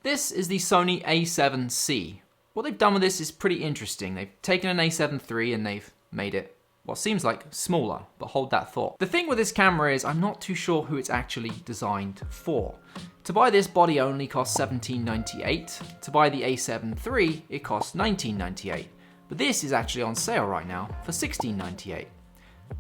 This is the Sony A7C. What they've done with this is pretty interesting. They've taken an A7 III and they've made it what seems like smaller, but hold that thought. The thing with this camera is I'm not too sure who it's actually designed for. To buy this, body only costs $17.98. To buy the A7 III, it costs $19.98. But this is actually on sale right now for $16.98.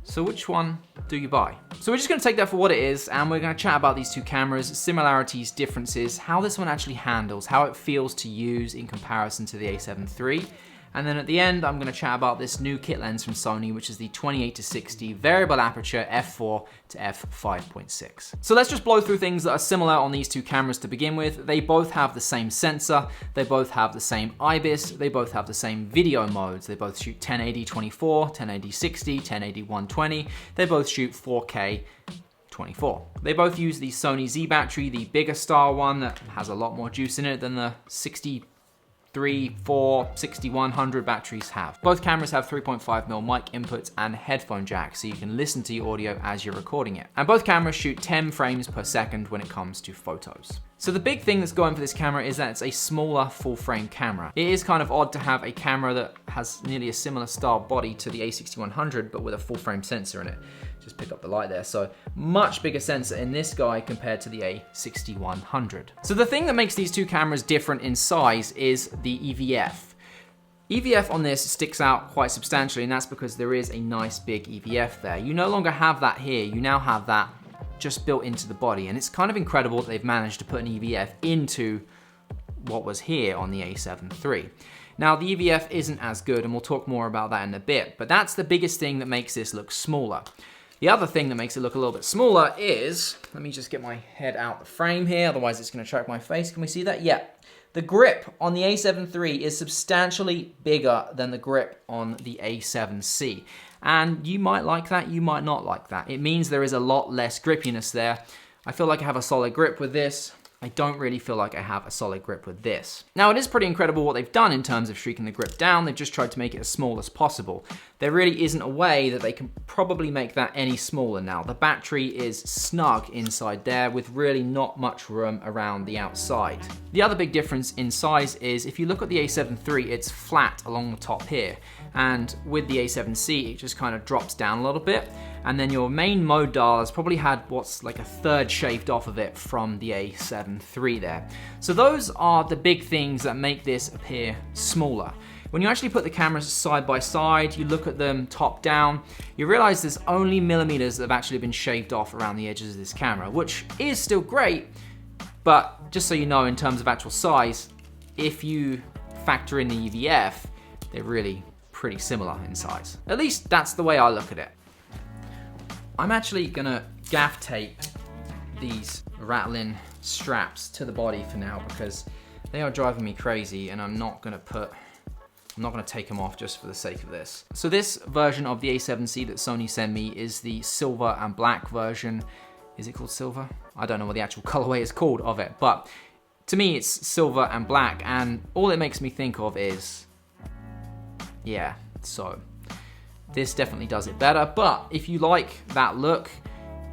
So which one do you buy? So we're just gonna take that for what it is, and we're gonna chat about these two cameras, similarities, differences, how this one actually handles, how it feels to use in comparison to the A7 III. And then at the end, I'm gonna chat about this new kit lens from Sony, which is the 28-60 variable aperture f4 to f5.6. So let's just blow through things that are similar on these two cameras to begin with. They both have the same sensor, they both have the same IBIS, they both have the same video modes. They both shoot 1080-24, 1080-60, 1080-120. They both shoot 4K 24. They both use the Sony Z battery, the bigger style one that has a lot more juice in it than the 63, 4, 6100 batteries have. Both cameras have 3.5mm mic inputs and headphone jacks, so you can listen to your audio as you're recording it. And both cameras shoot 10 frames per second when it comes to photos. So the big thing that's going for this camera is that it's a smaller full frame camera. It is kind of odd to have a camera that has nearly a similar style body to the A6100, but with a full frame sensor in it. Just pick up the light there. So much bigger sensor in this guy compared to the A6100. So the thing that makes these two cameras different in size is the EVF. EVF on this sticks out quite substantially, and that's because there is a nice big EVF there. You no longer have that here, you now have that just built into the body, and it's kind of incredible that they've managed to put an EVF into what was here on the A7 III. Now the EVF isn't as good, and we'll talk more about that in a bit, but that's the biggest thing that makes this look smaller. The other thing that makes it look a little bit smaller is, let me just get my head out the frame here, otherwise it's gonna track my face. Can we see that? Yeah. The grip on the A7 III is substantially bigger than the grip on the A7C. And you might like that, you might not like that. It means there is a lot less grippiness there. I feel like I have a solid grip with this. I don't really feel like I have a solid grip with this. Now it is pretty incredible what they've done in terms of shrinking the grip down. They've just tried to make it as small as possible. There really isn't a way that they can probably make that any smaller now. The battery is snug inside there with really not much room around the outside. The other big difference in size is if you look at the A7 III, it's flat along the top here. And with the A7C, it just kind of drops down a little bit. And then your main mode dial has probably had what's like a third shaved off of it from the A7 III there. So those are the big things that make this appear smaller. When you actually put the cameras side by side, you look at them top down, you realize there's only millimeters that have actually been shaved off around the edges of this camera, which is still great, but just so you know, in terms of actual size, if you factor in the EVF, they're really pretty similar in size. At least that's the way I look at it. I'm actually gonna gaff tape these rattling straps to the body for now because they are driving me crazy, and I'm not gonna take them off just for the sake of this. So this version of the A7C that Sony sent me is the silver and black version. Is it called silver? I don't know what the actual colorway is called of it, but to me it's silver and black, and all it makes me think of is, yeah, so this definitely does it better. But if you like that look,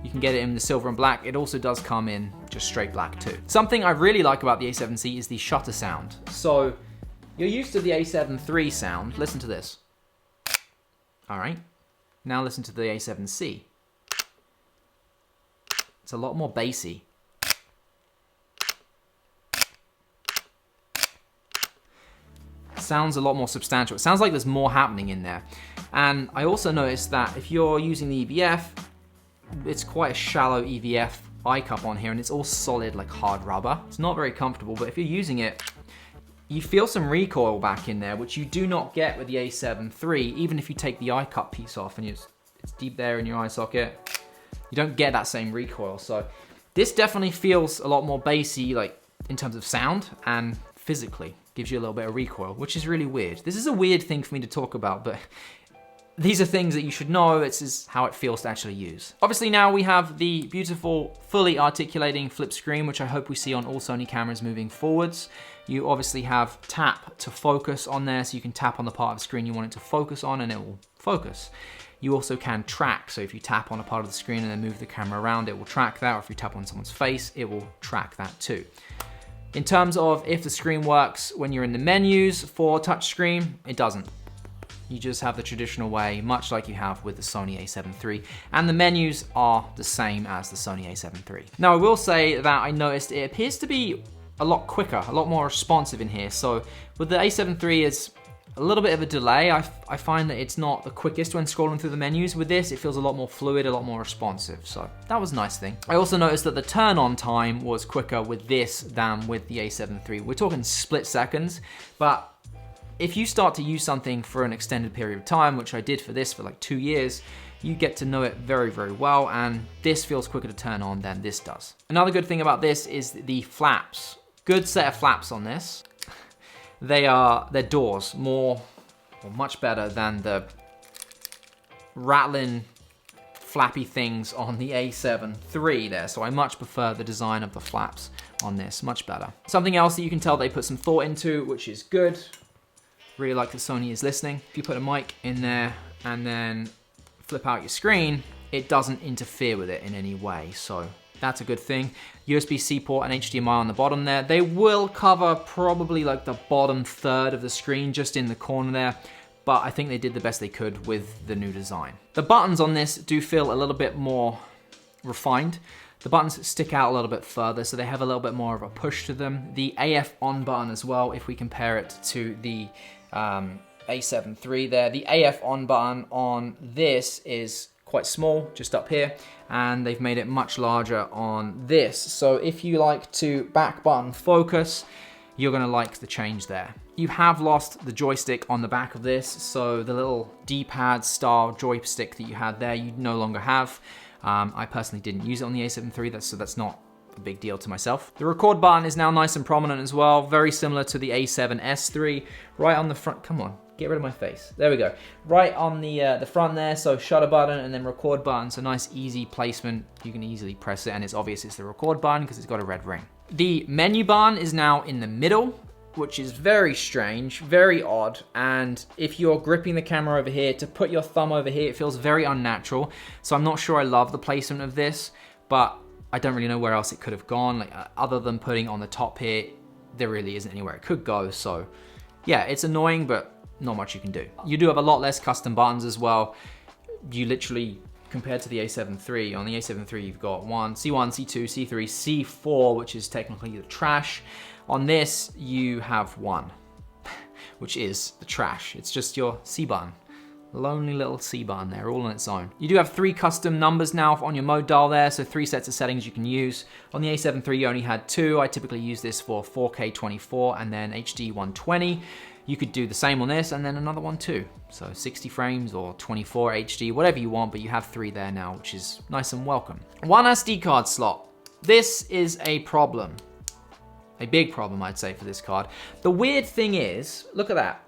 you can get it in the silver and black. It also does come in just straight black too. Something I really like about the A7C is the shutter sound. So you're used to the A7 III sound. Listen to this. All right, now listen to the A7C. It's a lot more bassy. Sounds a lot more substantial. It sounds like there's more happening in there. And I also noticed that if you're using the EVF, it's quite a shallow EVF eye cup on here, and it's all solid like hard rubber. It's not very comfortable, but if you're using it, you feel some recoil back in there, which you do not get with the A7 III. Even if you take the eye cup piece off and it's deep there in your eye socket, you don't get that same recoil. So this definitely feels a lot more bassy, like in terms of sound, and physically gives you a little bit of recoil, which is really weird. This is a weird thing for me to talk about, but these are things that you should know. This is how it feels to actually use. Obviously now we have the beautiful, fully articulating flip screen, which I hope we see on all Sony cameras moving forwards. You obviously have tap to focus on there, so you can tap on the part of the screen you want it to focus on and it will focus. You also can track, so if you tap on a part of the screen and then move the camera around, it will track that, or if you tap on someone's face, it will track that too. In terms of if the screen works when you're in the menus for touchscreen, it doesn't. You just have the traditional way, much like you have with the Sony A7 III, and the menus are the same as the Sony A7 III. Now I will say that I noticed it appears to be a lot quicker, a lot more responsive in here. So with the A7 III, it's a little bit of a delay. I find that it's not the quickest when scrolling through the menus. With this, it feels a lot more fluid, a lot more responsive. So that was a nice thing. I also noticed that the turn on time was quicker with this than with the A7 III. We're talking split seconds, but if you start to use something for an extended period of time, which I did for this for like 2 years, you get to know it very, very well, and this feels quicker to turn on than this does. Another good thing about this is the flaps. Good set of flaps on this. They're doors, much better than the rattling flappy things on the A7 III there. So I much prefer the design of the flaps on this, much better. Something else that you can tell they put some thought into, which is good. Really like that Sony is listening. If you put a mic in there and then flip out your screen, it doesn't interfere with it in any way. So that's a good thing. USB-C port and HDMI on the bottom there. They will cover probably like the bottom third of the screen, just in the corner there, but I think they did the best they could with the new design. The buttons on this do feel a little bit more refined. The buttons stick out a little bit further, so they have a little bit more of a push to them. The AF on button as well, if we compare it to the A7 III there. The AF on button on this is quite small, just up here, and they've made it much larger on this. So if you like to back button focus, you're gonna like the change there. You have lost the joystick on the back of this, so the little D-pad style joystick that you had there, you no longer have. I personally didn't use it on the A7 III, so that's not a big deal to myself. The record button is now nice and prominent as well, very similar to the A7S III, right on the front. Come on, get rid of my face. There we go. Right on the front there, so shutter button and then record button, so nice easy placement. You can easily press it and it's obvious it's the record button because it's got a red ring. The menu button is now in the middle, which is very strange, very odd, and if you're gripping the camera over here, to put your thumb over here, it feels very unnatural. So I'm not sure I love the placement of this, but I don't really know where else it could have gone. Like, other than putting it on the top here, there really isn't anywhere it could go. So yeah, it's annoying, but not much you can do. You do have a lot less custom buttons as well. You literally, compared to the A7 III, on the A7 III you've got C1, C2, C3, C4, which is technically the trash. On this, you have 1, which is the trash. It's just your C button. Lonely little C button there, all on its own. You do have 3 custom numbers now on your mode dial there, so 3 sets of settings you can use. On the A7 III, you only had 2. I typically use this for 4K 24 and then HD 120. You could do the same on this and then another one too. So 60 frames or 24 HD, whatever you want, but you have 3 there now, which is nice and welcome. 1 SD card slot. This is a problem. A big problem, I'd say, for this card. The weird thing is, look at that.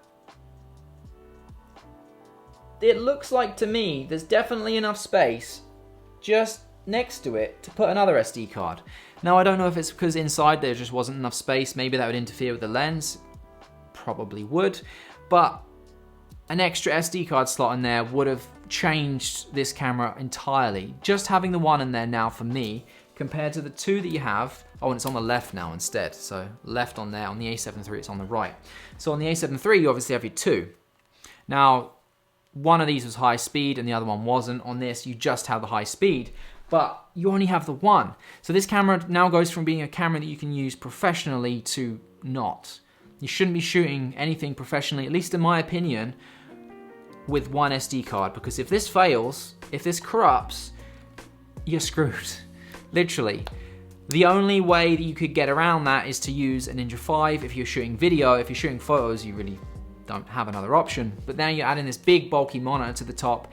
It looks like to me there's definitely enough space just next to it to put another SD card. Now, I don't know if it's because inside there just wasn't enough space. Maybe that would interfere with the lens. Probably would. But an extra SD card slot in there would have changed this camera entirely. Just having the 1 in there now for me, compared to the 2 that you have. Oh, and it's on the left now instead. So left on there. On the A7 III, it's on the right. So on the A7 III, you obviously have your 2. Now, one of these was high speed and the other one wasn't. On this, you just have the high speed, but you only have the 1. So this camera now goes from being a camera that you can use professionally to not. You shouldn't be shooting anything professionally, at least in my opinion, with 1 SD card, because if this fails, if this corrupts, you're screwed. Literally. The only way that you could get around that is to use a Ninja 5 if you're shooting video. If you're shooting photos, you really don't have another option. But now you're adding this big bulky monitor to the top,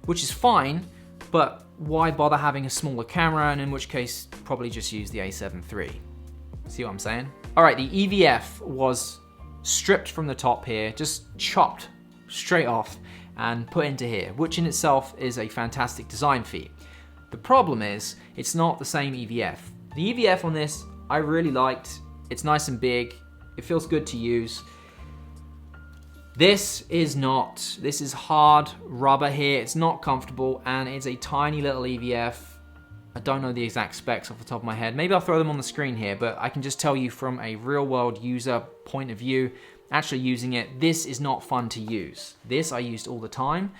which is fine, but why bother having a smaller camera? And in which case, probably just use the A7 III. See what I'm saying? All right, the EVF was stripped from the top here, just chopped straight off and put into here, which in itself is a fantastic design feat. The problem is, it's not the same EVF. The EVF on this, I really liked. It's nice and big. It feels good to use. This is not. This is hard rubber here. It's not comfortable, and it's a tiny little EVF. I don't know the exact specs off the top of my head. Maybe I'll throw them on the screen here, but I can just tell you from a real world user point of view, actually using it, this is not fun to use. This I used all the time.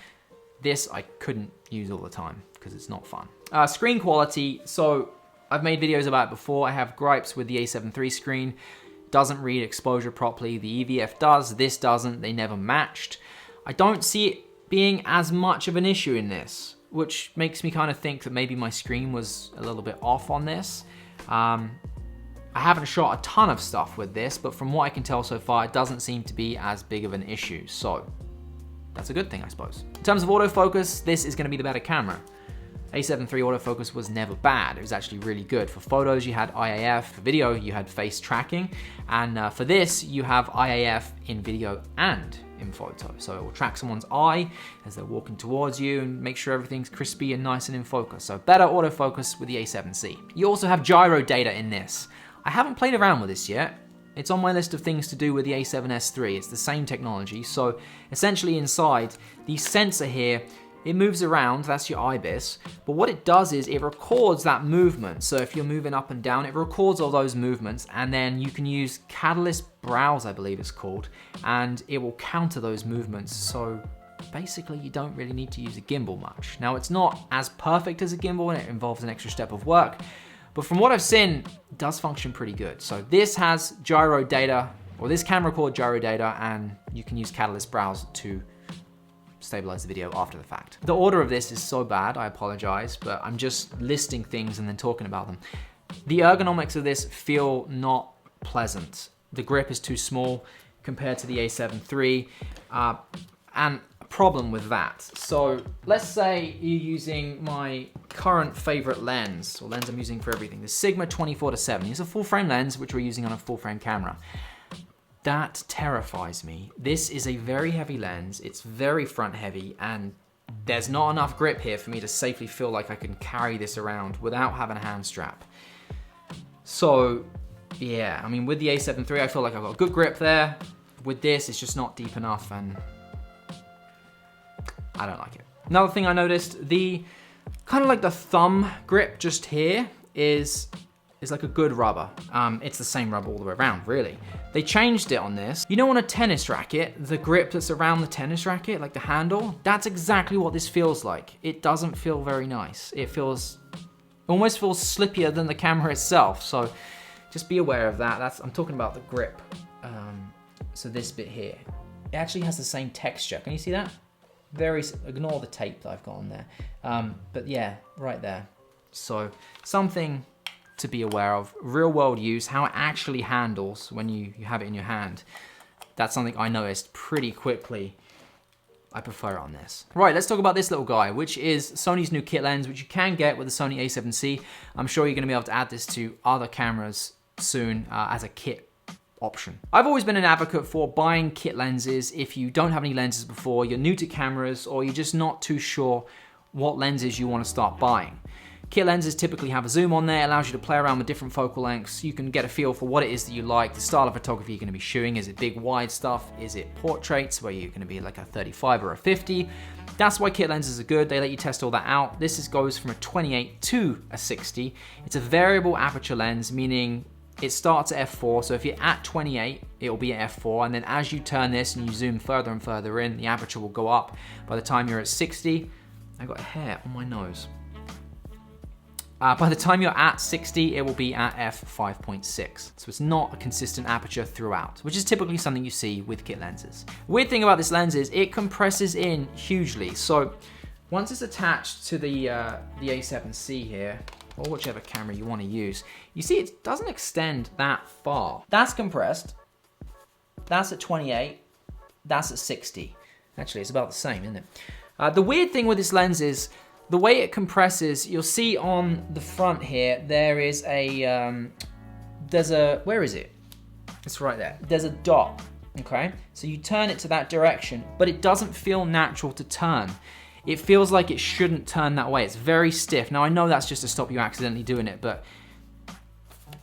This I couldn't use all the time because it's not fun. Screen quality, so I've made videos about it before. I have gripes with the A7 III screen. Doesn't read exposure properly. The EVF does, this doesn't. They never matched. I don't see it being as much of an issue in this, which makes me kind of think that maybe my screen was a little bit off on this. I haven't shot a ton of stuff with this, but from what I can tell so far, it doesn't seem to be as big of an issue. So that's a good thing, I suppose. In terms of autofocus, this is gonna be the better camera. A7 III autofocus was never bad. It was actually really good. For photos, you had IAF. For video, you had face tracking. And for this, you have IAF in video and in photo. So it will track someone's eye as they're walking towards you and make sure everything's crispy and nice and in focus. So better autofocus with the A7C. You also have gyro data in this. I haven't played around with this yet. It's on my list of things to do with the A7S III. It's the same technology. So essentially inside, the sensor here, it moves around, that's your IBIS, but what it does is it records that movement. So if you're moving up and down, it records all those movements, and then you can use Catalyst Browse, I believe it's called, and it will counter those movements. So basically you don't really need to use a gimbal much. Now it's not as perfect as a gimbal and it involves an extra step of work, but from what I've seen, it does function pretty good. So this has gyro data, or this can record gyro data, and you can use Catalyst Browse to stabilize the video after the fact. The order of this is so bad, I apologize, but I'm just listing things and then talking about them. The ergonomics of this feel not pleasant. The grip is too small compared to the A7 III, and a problem with that. So let's say you're using my current favorite lens, or lens I'm using for everything, the Sigma 24-70. It's a full frame lens, which we're using on a full frame camera. That terrifies me. This is a very heavy lens, it's very front heavy, and there's not enough grip here for me to safely feel like I can carry this around without having a hand strap. So yeah, I mean with the A7 III I feel like I've got a good grip there. With this it's just not deep enough and I don't like it. Another thing I noticed, the kind of like the thumb grip just here is like a good rubber. It's the same rubber all the way around, really. They changed it on this. You know on a tennis racket, the grip that's around the tennis racket, like the handle, that's exactly what this feels like. It doesn't feel very nice. It almost feels slippier than the camera itself, so just be aware of that. I'm talking about the grip. So this bit here, it actually has the same texture. Can you see that? Ignore the tape that I've got on there. But yeah, right there. So something to be aware of. Real world use, how it actually handles when you have it in your hand. That's something I noticed pretty quickly. I prefer it on this. Right, let's talk about this little guy, which is Sony's new kit lens, which you can get with the Sony A7C. I'm sure you're gonna be able to add this to other cameras soon as a kit option. I've always been an advocate for buying kit lenses if you don't have any lenses before, you're new to cameras, or you're just not too sure what lenses you want to start buying. Kit lenses typically have a zoom on there, allows you to play around with different focal lengths. You can get a feel for what it is that you like, the style of photography you're going to be shooting. Is it big, wide stuff? Is it portraits where you're going to be like a 35 or a 50? That's why kit lenses are good. They let you test all that out. This goes from a 28 to a 60. It's a variable aperture lens, meaning it starts at f4, so if you're at 28, it will be at f4, and then as you turn this and you zoom further and further in, the aperture will go up. By the time you're at 60, I got hair on my nose. By the time you're at 60, it will be at f5.6. So it's not a consistent aperture throughout, which is typically something you see with kit lenses. Weird thing about this lens is it compresses in hugely. So once it's attached to the A7C here, or whichever camera you want to use, you see it doesn't extend that far. That's compressed, that's at 28, that's at 60. Actually, it's about the same, isn't it? The weird thing with this lens is the way it compresses. You'll see on the front here, there is a, where is it? It's right there. There's a dot, okay? So you turn it to that direction, but it doesn't feel natural to turn. It feels like it shouldn't turn that way. It's very stiff. Now I know that's just to stop you accidentally doing it, but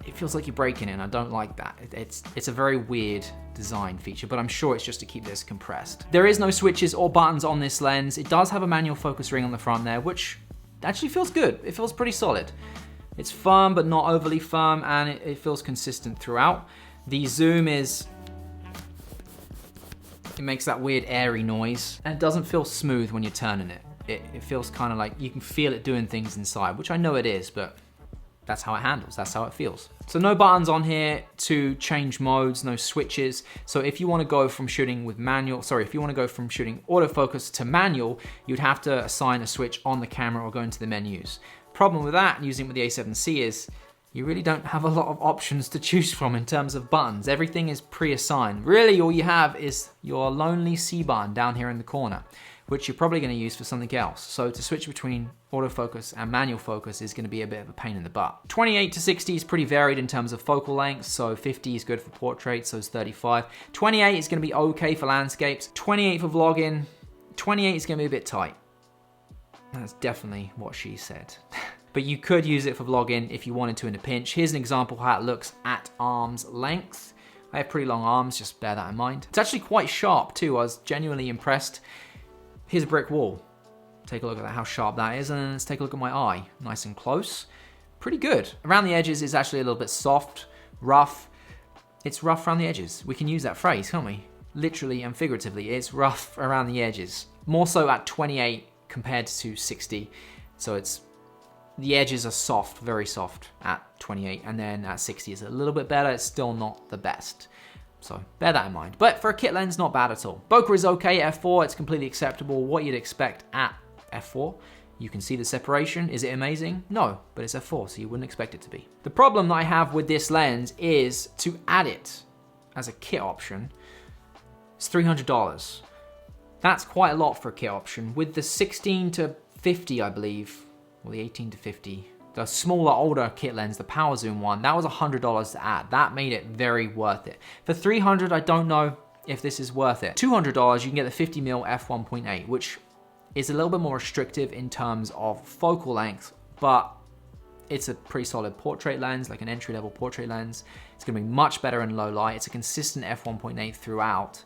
it feels like you're breaking it, and I don't like that. It's a very weird design feature, but I'm sure it's just to keep this compressed. There is no switches or buttons on this lens. It does have a manual focus ring on the front there, which actually feels good. It feels pretty solid. It's firm, but not overly firm, and it feels consistent throughout. The zoom is, it makes that weird airy noise, and it doesn't feel smooth when you're turning it. It feels kind of like you can feel it doing things inside, which I know it is, but that's how it handles, that's how it feels. So no buttons on here to change modes, no switches. So if you want to go from shooting with manual, if you want to go from shooting autofocus to manual, you'd have to assign a switch on the camera or go into the menus. Problem with that, using it with the A7C, is you really don't have a lot of options to choose from in terms of buttons. Everything is pre-assigned. Really, all you have is your lonely C button down here in the corner, which you're probably going to use for something else. So to switch between autofocus and manual focus is going to be a bit of a pain in the butt. 28 to 60 is pretty varied in terms of focal length, so 50 is good for portrait, so is 35. 28 is going to be okay for landscapes. 28 for vlogging. 28 is going to be a bit tight. That's definitely what she said. But you could use it for vlogging if you wanted to in a pinch. Here's an example of how it looks at arm's length. I have pretty long arms, just bear that in mind. It's actually quite sharp too. I was genuinely impressed. Here's a brick wall. Take a look at that, how sharp that is, and then let's take a look at my eye. Nice and close. Pretty good. Around the edges is actually a little bit soft, rough. It's rough around the edges. We can use that phrase, can't we? Literally and figuratively, it's rough around the edges. More so at 28 compared to 60. So the edges are soft, very soft at 28, and then at 60 is a little bit better. It's still not the best. So bear that in mind. But for a kit lens, not bad at all. Bokeh is okay at f4, it's completely acceptable. What you'd expect at f4. You can see the separation. Is it amazing? No, but it's f4, so you wouldn't expect it to be. The problem that I have with this lens is to add it as a kit option, it's $300. That's quite a lot for a kit option. With the 16 to 50, I believe, or the 18 to 50, the smaller, older kit lens, the power zoom one, that was $100 to add. That made it very worth it. For $300, I don't know if this is worth it. $200, you can get the 50mm f1.8, which is a little bit more restrictive in terms of focal length, but it's a pretty solid portrait lens, like an entry-level portrait lens. It's gonna be much better in low light. It's a consistent f1.8 throughout.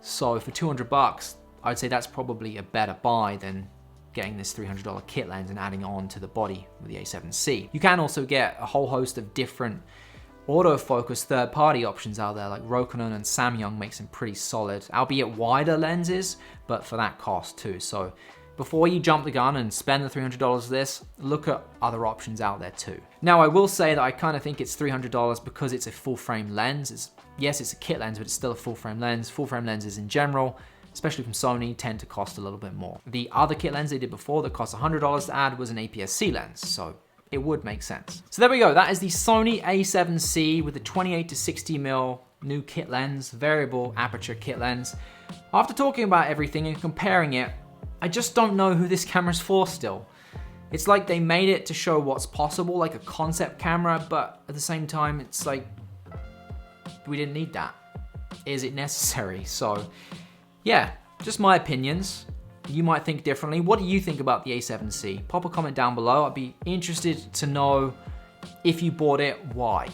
So for $200, I'd say that's probably a better buy than getting this $300 kit lens and adding it on to the body with the A7C. You can also get a whole host of different autofocus third-party options out there, like Rokinon and Samyang make some pretty solid, albeit wider lenses, but for that cost too. So before you jump the gun and spend the $300 for this, look at other options out there too. Now I will say that I kind of think it's $300 because it's a full-frame lens. Yes, it's a kit lens, but it's still a full-frame lens. Full-frame lenses in general, especially from Sony, tend to cost a little bit more. The other kit lens they did before that cost $100 to add was an APS-C lens, so it would make sense. So there we go, that is the Sony A7C with the 28 to 60mm new kit lens, variable aperture kit lens. After talking about everything and comparing it, I just don't know who this camera's for still. It's like they made it to show what's possible, like a concept camera, but at the same time, it's like, we didn't need that. Is it necessary? So, yeah, just my opinions. You might think differently. What do you think about the A7C? Pop a comment down below. I'd be interested to know if you bought it, why?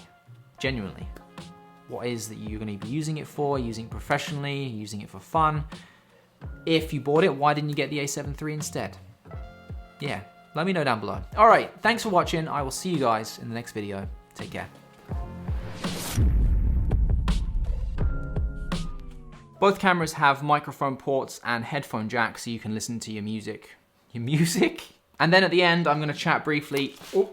Genuinely. What is that you're gonna be using it for? Using it professionally, using it for fun? If you bought it, why didn't you get the A7III instead? Yeah, let me know down below. All right, thanks for watching. I will see you guys in the next video. Take care. Both cameras have microphone ports and headphone jacks so you can listen to your music. And then at the end, I'm gonna chat briefly. Oh.